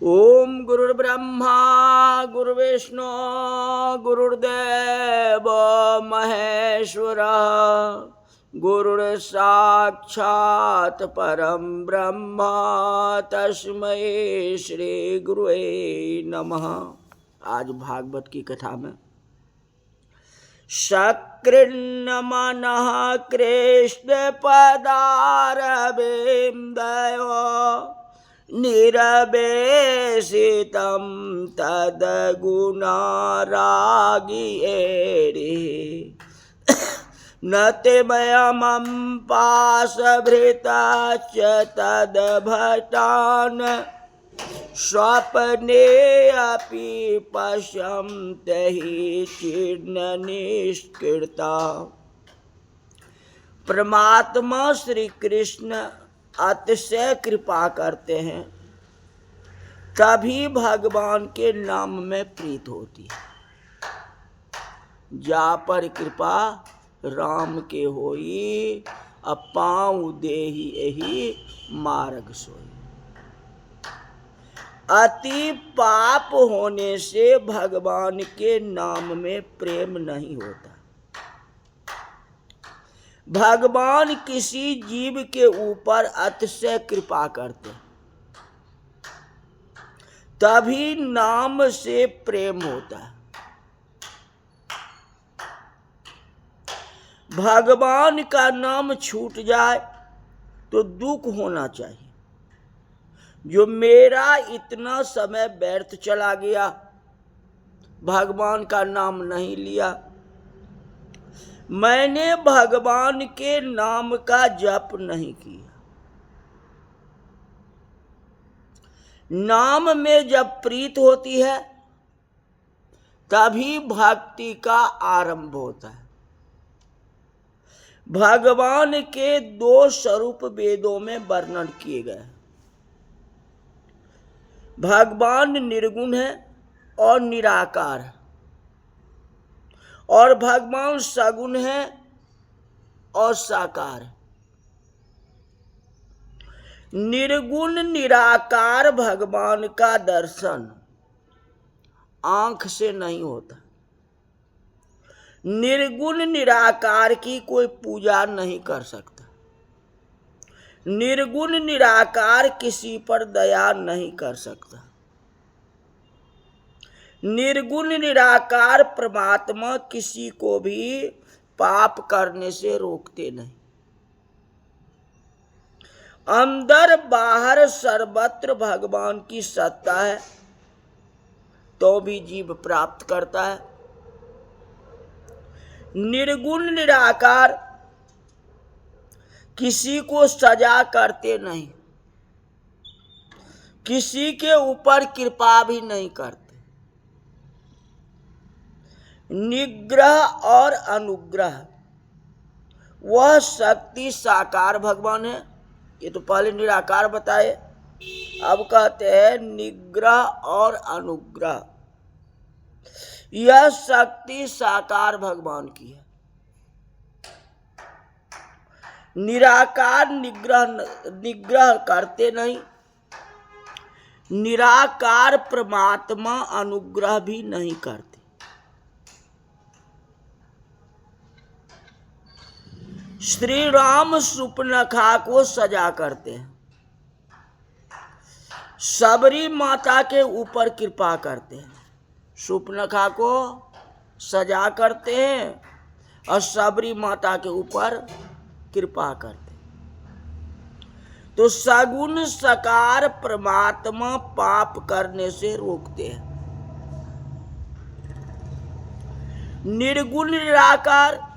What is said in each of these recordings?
ओम गुरुर्ब्रह्मा गुरुर्विष्णु गुरुर्देव महेश्वरः गुरुर्साक्षात् परं ब्रह्म तस्मै श्री गुरुवे नमः। आज भागवत की कथा में सकृन्न मनः कृष्ण पदारविन्दयो निरवेशितं तद्गुणारागिरेः नतिमयमं पाशभृताश्च तद्भटान् स्वप्ने अपि पश्यन्ते हि चिन्निष्कृता। परमात्मा श्री कृष्ण अतिशय कृपा करते हैं, तभी भगवान के नाम में प्रीत होती है। जा पर कृपा राम के होई, अपाऊ देहि एहि मार्ग सोई। अति पाप होने से भगवान के नाम में प्रेम नहीं होता। भगवान किसी जीव के ऊपर अतिशय कृपा करते हैं, तभी नाम से प्रेम होता है। भगवान का नाम छूट जाए तो दुख होना चाहिए। जो मेरा इतना समय व्यर्थ चला गया, भगवान का नाम नहीं लिया, मैंने भगवान के नाम का जप नहीं किया। नाम में जब प्रीत होती है तभी भक्ति का आरंभ होता है। भगवान के दो स्वरूप वेदों में वर्णन किए गए हैं। भगवान निर्गुण है और निराकार है, और भगवान सगुण है और साकार है। निर्गुण निराकार भगवान का दर्शन आंख से नहीं होता। निर्गुण निराकार की कोई पूजा नहीं कर सकता। निर्गुण निराकार किसी पर दया नहीं कर सकता। निर्गुण निराकार परमात्मा किसी को भी पाप करने से रोकते नहीं। अंदर बाहर सर्वत्र भगवान की सत्ता है, तो भी जीव प्राप्त करता है। निर्गुण निराकार किसी को सजा करते नहीं, किसी के ऊपर कृपा भी नहीं करते। निग्रह और अनुग्रह वह शक्ति साकार भगवान है। ये तो पहले निराकार बताए, अब कहते हैं निग्रह और अनुग्रह। यह शक्ति साकार भगवान की है। निराकार निग्रह करते नहीं, निराकार परमात्मा अनुग्रह भी नहीं करते। श्री राम सुपनखा को सजा करते हैं, सबरी माता के ऊपर कृपा करते हैं। सुपनखा को सजा करते हैं और सबरी माता के ऊपर कृपा करते हैं। तो सगुण सकार परमात्मा पाप करने से रोकते हैं। निर्गुण निराकार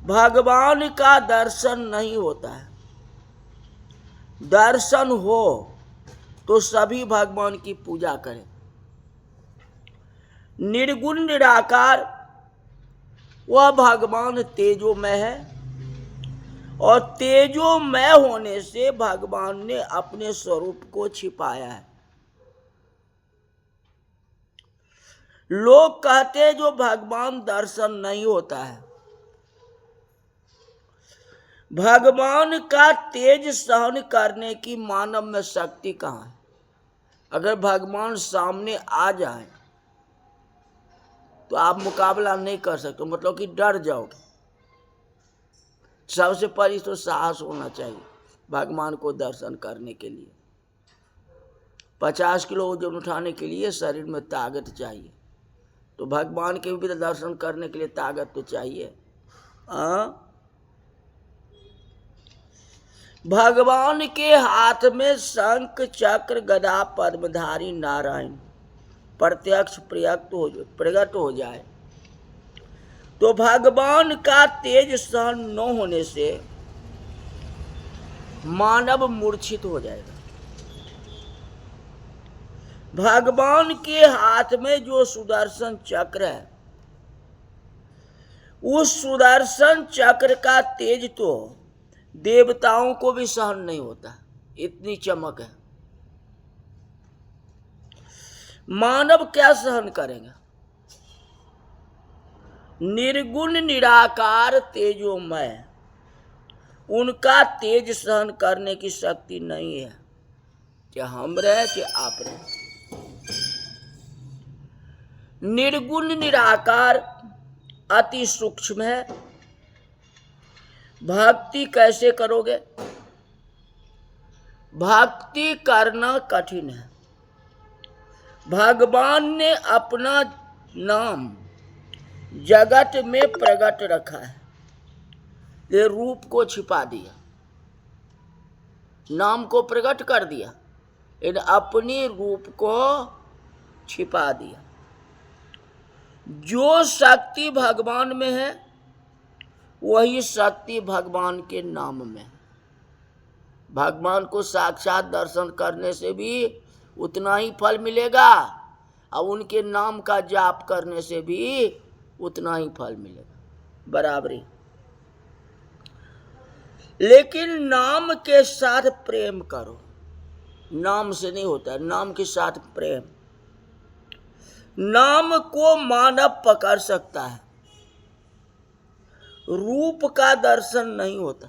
भगवान का दर्शन नहीं होता है। दर्शन हो तो सभी भगवान की पूजा करें। निर्गुण निराकार वह भगवान तेजोमय है, और तेजोमय होने से भगवान ने अपने स्वरूप को छिपाया है। लोग कहते जो भगवान दर्शन नहीं होता है, भगवान का तेज सहन करने की मानव में शक्ति कहाँ है? अगर भगवान सामने आ जाए तो आप मुकाबला नहीं कर सकते, मतलब कि डर जाओगे। सबसे पहले तो साहस होना चाहिए भगवान को दर्शन करने के लिए। 50 किलो वजन उठाने के लिए शरीर में ताकत चाहिए, तो भगवान के भी दर्शन करने के लिए ताकत तो चाहिए। भगवान के हाथ में शंख चक्र गदा पद्मधारी नारायण प्रत्यक्ष प्रकट हो जाए तो भगवान का तेज सहन न होने से मानव मूर्छित हो जाएगा। भगवान के हाथ में जो सुदर्शन चक्र है, उस सुदर्शन चक्र का तेज तो देवताओं को भी सहन नहीं होता, इतनी चमक है। मानव क्या सहन करेगा? निर्गुण निराकार तेजोमय, उनका तेज सहन करने की शक्ति नहीं है, चाहे हम रहे चाहे आप रहे। निर्गुण निराकार अति सूक्ष्म है। भक्ति कैसे करोगे? भक्ति करना कठिन है। भगवान ने अपना नाम जगत में प्रकट रखा है, ये रूप को छिपा दिया, नाम को प्रकट कर दिया, इन अपनी रूप को छिपा दिया। जो शक्ति भगवान में है वही शक्ति भगवान के नाम में है। भगवान को साक्षात दर्शन करने से भी उतना ही फल मिलेगा और उनके नाम का जाप करने से भी उतना ही फल मिलेगा, बराबरी। लेकिन नाम के साथ प्रेम करो, नाम से नहीं होता, नाम के साथ प्रेम। नाम को मानव पकड़ सकता है, रूप का दर्शन नहीं होता।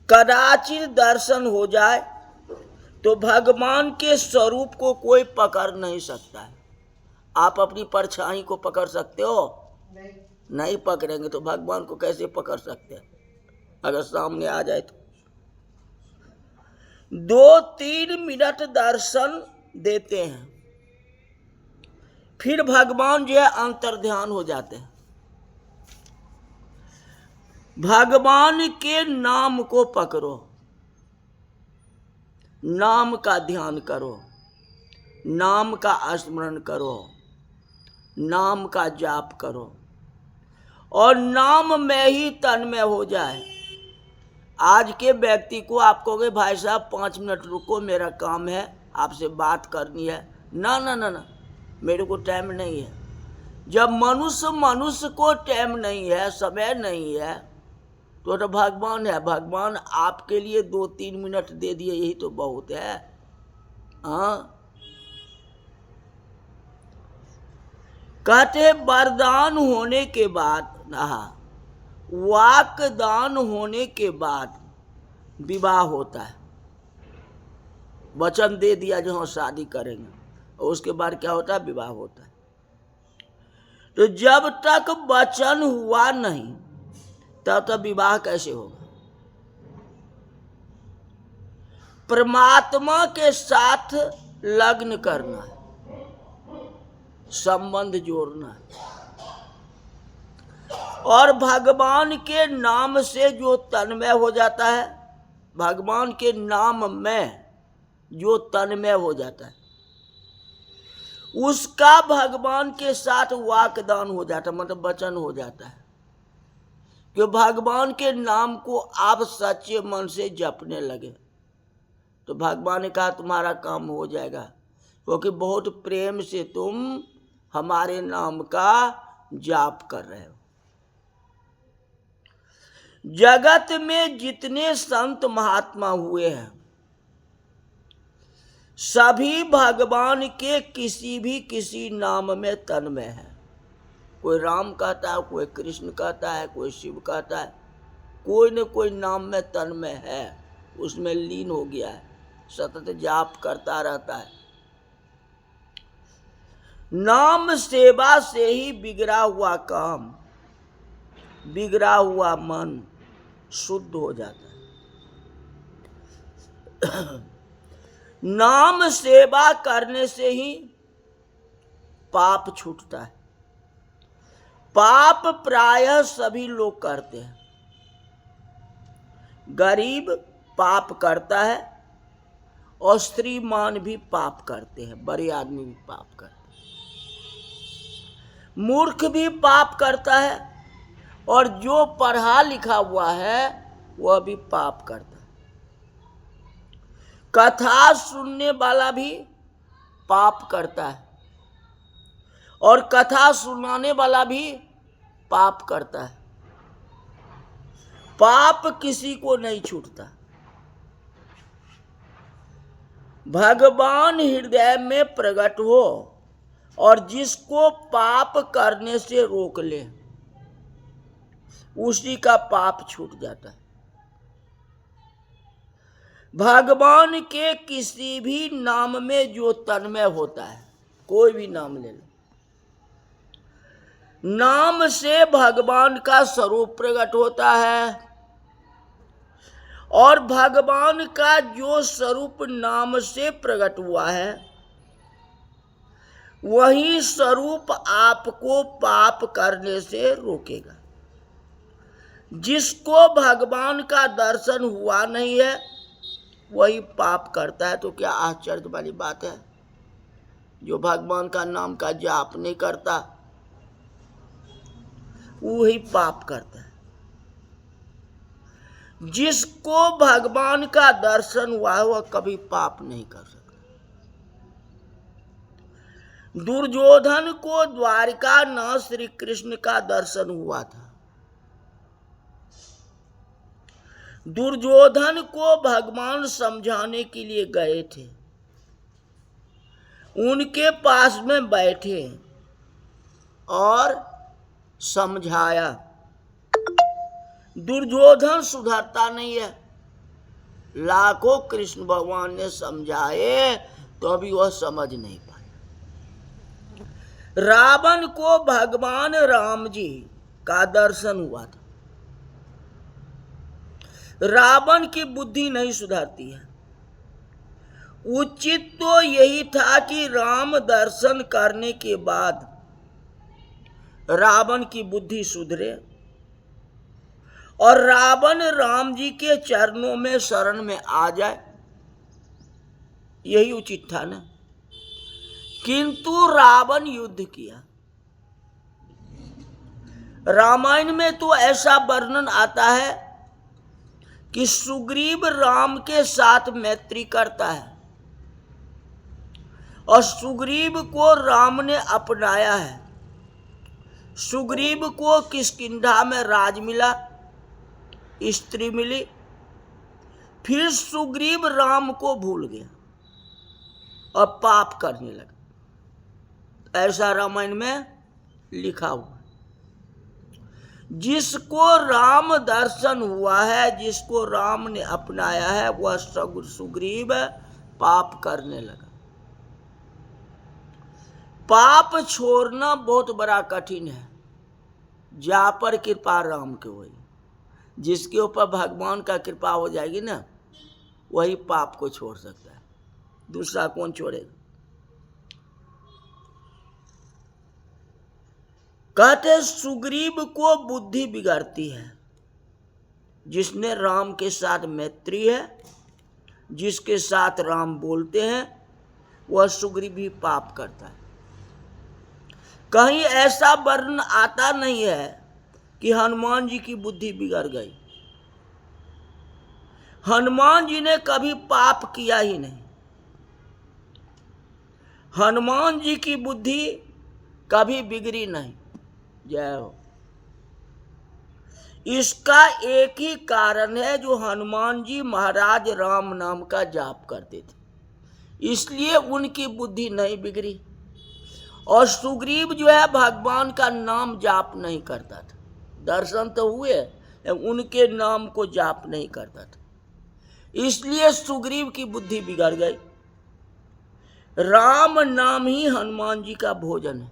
कदाचित दर्शन हो जाए तो भगवान के स्वरूप को कोई पकड़ नहीं सकता है। आप अपनी परछाई को पकड़ सकते हो? नहीं पकड़ेंगे तो भगवान को कैसे पकड़ सकते हैं अगर सामने आ जाए तो। 2-3 मिनट दर्शन देते हैं, फिर भगवान जो है अंतर्ध्यान हो जाते हैं। भगवान के नाम को पकड़ो, नाम का ध्यान करो, नाम का स्मरण करो, नाम का जाप करो और नाम में ही तन्मय हो जाए। आज के व्यक्ति को आप कहोगे भाई साहब 5 मिनट रुको, मेरा काम है, आपसे बात करनी है। ना ना ना ना, मेरे को टाइम नहीं है। जब मनुष्य को टाइम नहीं है, समय नहीं है, तो भगवान है। भगवान आपके लिए 2-3 मिनट दे दिए, यही तो बहुत है। हाँ, कहते वरदान होने के बाद, वाकदान होने के बाद विवाह होता है। वचन दे दिया जो हम शादी करेंगे, और उसके बाद क्या होता है? विवाह होता है। तो जब तक वचन हुआ नहीं तब तक विवाह कैसे होगा? परमात्मा के साथ लग्न करना है, संबंध जोड़ना है, और भगवान के नाम से जो तन्मय हो जाता है, भगवान के नाम में जो तन्मय हो जाता है, उसका भगवान के साथ वाकदान हो जाता है, मतलब वचन हो जाता है कि भगवान के नाम को आप सच्चे मन से जपने लगे तो भगवान ने कहा तुम्हारा काम हो जाएगा, क्योंकि बहुत प्रेम से तुम हमारे नाम का जाप कर रहे हो। जगत में जितने संत महात्मा हुए हैं सभी भगवान के किसी नाम में तन्मय है। कोई राम कहता है, कोई कृष्ण कहता है, कोई शिव कहता है, कोई न कोई नाम में तन्मय है। उसमें लीन हो गया है, सतत जाप करता रहता है। नाम सेवा से ही बिगड़ा हुआ काम, बिगड़ा हुआ मन शुद्ध हो जाता है। नाम सेवा करने से ही पाप छूटता है। पाप प्रायः सभी लोग करते हैं। गरीब पाप करता है और श्रीमान भी पाप करते हैं, बड़े आदमी भी पाप करते हैं, मूर्ख भी पाप करता है और जो पढ़ा लिखा हुआ है वह भी पाप करता है। कथा सुनने वाला भी पाप करता है और कथा सुनाने वाला भी पाप करता है। पाप किसी को नहीं छूटता। भगवान हृदय में प्रकट हो और जिसको पाप करने से रोक ले, उसी का पाप छूट जाता है। भगवान के किसी भी नाम में जो तन्मय होता है, कोई भी नाम ले लो, नाम से भगवान का स्वरूप प्रकट होता है और भगवान का जो स्वरूप नाम से प्रकट हुआ है वही स्वरूप आपको पाप करने से रोकेगा। जिसको भगवान का दर्शन हुआ नहीं है वही पाप करता है। तो क्या आश्चर्य वाली बात है? जो भगवान का नाम का जाप नहीं करता वही पाप करता है। जिसको भगवान का दर्शन हुआ है वह कभी पाप नहीं कर सकता। दुर्योधन को द्वारिका न श्री कृष्ण का दर्शन हुआ था। दुर्योधन को भगवान समझाने के लिए गए थे, उनके पास में बैठे और समझाया। दुर्योधन सुधरता नहीं है। लाखों कृष्ण भगवान ने समझाए तो अभी वह समझ नहीं पाया। रावण को भगवान राम जी का दर्शन हुआ था। रावण की बुद्धि नहीं सुधरती है। उचित तो यही था कि राम दर्शन करने के बाद रावण की बुद्धि सुधरे और रावण राम जी के चरणों में शरण में आ जाए, यही उचित था ना। किंतु रावण युद्ध किया। रामायण में तो ऐसा वर्णन आता है कि सुग्रीव राम के साथ मैत्री करता है और सुग्रीव को राम ने अपनाया है। सुग्रीव को किष्किंधा में राज मिला, स्त्री मिली, फिर सुग्रीव राम को भूल गया और पाप करने लगा। ऐसा रामायण में लिखा हुआ। जिसको राम दर्शन हुआ है, जिसको राम ने अपनाया है, वह सुग्रीव पाप करने लगा। पाप छोड़ना बहुत बड़ा कठिन है। जा पर कृपा राम के हुई। जिसके ऊपर भगवान का कृपा हो जाएगी ना, वही पाप को छोड़ सकता है, दूसरा कौन छोड़ेगा? कहते सुग्रीव को बुद्धि बिगड़ती है। जिसने राम के साथ मैत्री है, जिसके साथ राम बोलते हैं, वह सुग्रीव भी पाप करता है। कहीं ऐसा वर्णन आता नहीं है कि हनुमान जी की बुद्धि बिगड़ गई। हनुमान जी ने कभी पाप किया ही नहीं। हनुमान जी की बुद्धि कभी बिगड़ी नहीं। जय हो। इसका एक ही कारण है, जो हनुमान जी महाराज राम नाम का जाप करते थे, इसलिए उनकी बुद्धि नहीं बिगड़ी। और सुग्रीव जो है भगवान का नाम जाप नहीं करता था। दर्शन तो हुए, उनके नाम को जाप नहीं करता था। इसलिए सुग्रीव की बुद्धि बिगड़ गई। राम नाम ही हनुमान जी का भोजन है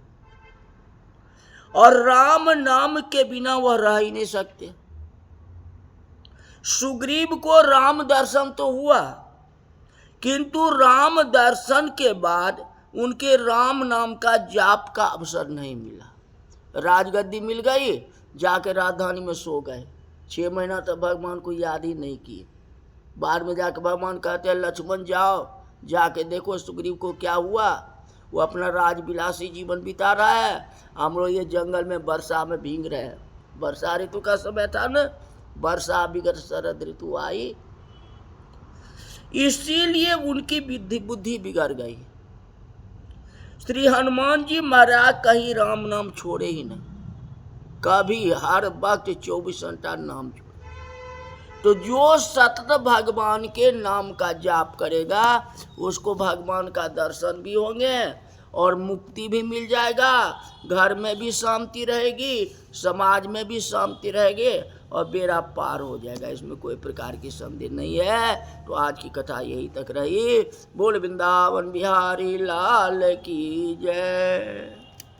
और राम नाम के बिना वह रह ही नहीं सकते। सुग्रीव को राम दर्शन तो हुआ, किंतु राम दर्शन के बाद उनके राम नाम का जाप का अवसर नहीं मिला। राजगद्दी मिल गई, जाके राजधानी में सो गए। 6 महीना तक भगवान को याद ही नहीं किए। बाद में जाके भगवान कहते हैं लक्ष्मण जाओ, जाके देखो सुग्रीव को क्या हुआ। वो अपना राजविलासी जीवन बिता रहा है, हम लोग ये जंगल में वर्षा में भीग रहे हैं। वर्षा ऋतु का समय था न, वर्षा विगत शरद ऋतु आई, इसीलिए उनकी बुद्धि बिगड़ गई। श्री हनुमान जी महाराज कहीं राम नाम छोड़े ही नहीं, कभी हर वक्त 24 घंटा नाम छोड़े। तो जो सतत भगवान के नाम का जाप करेगा उसको भगवान का दर्शन भी होंगे और मुक्ति भी मिल जाएगा, घर में भी शांति रहेगी, समाज में भी शांति रहेगी और बेड़ा पार हो जाएगा। इसमें कोई प्रकार की संदेह नहीं है। तो आज की कथा यही तक रही। बोल वृंदावन बिहारी लाल की जय।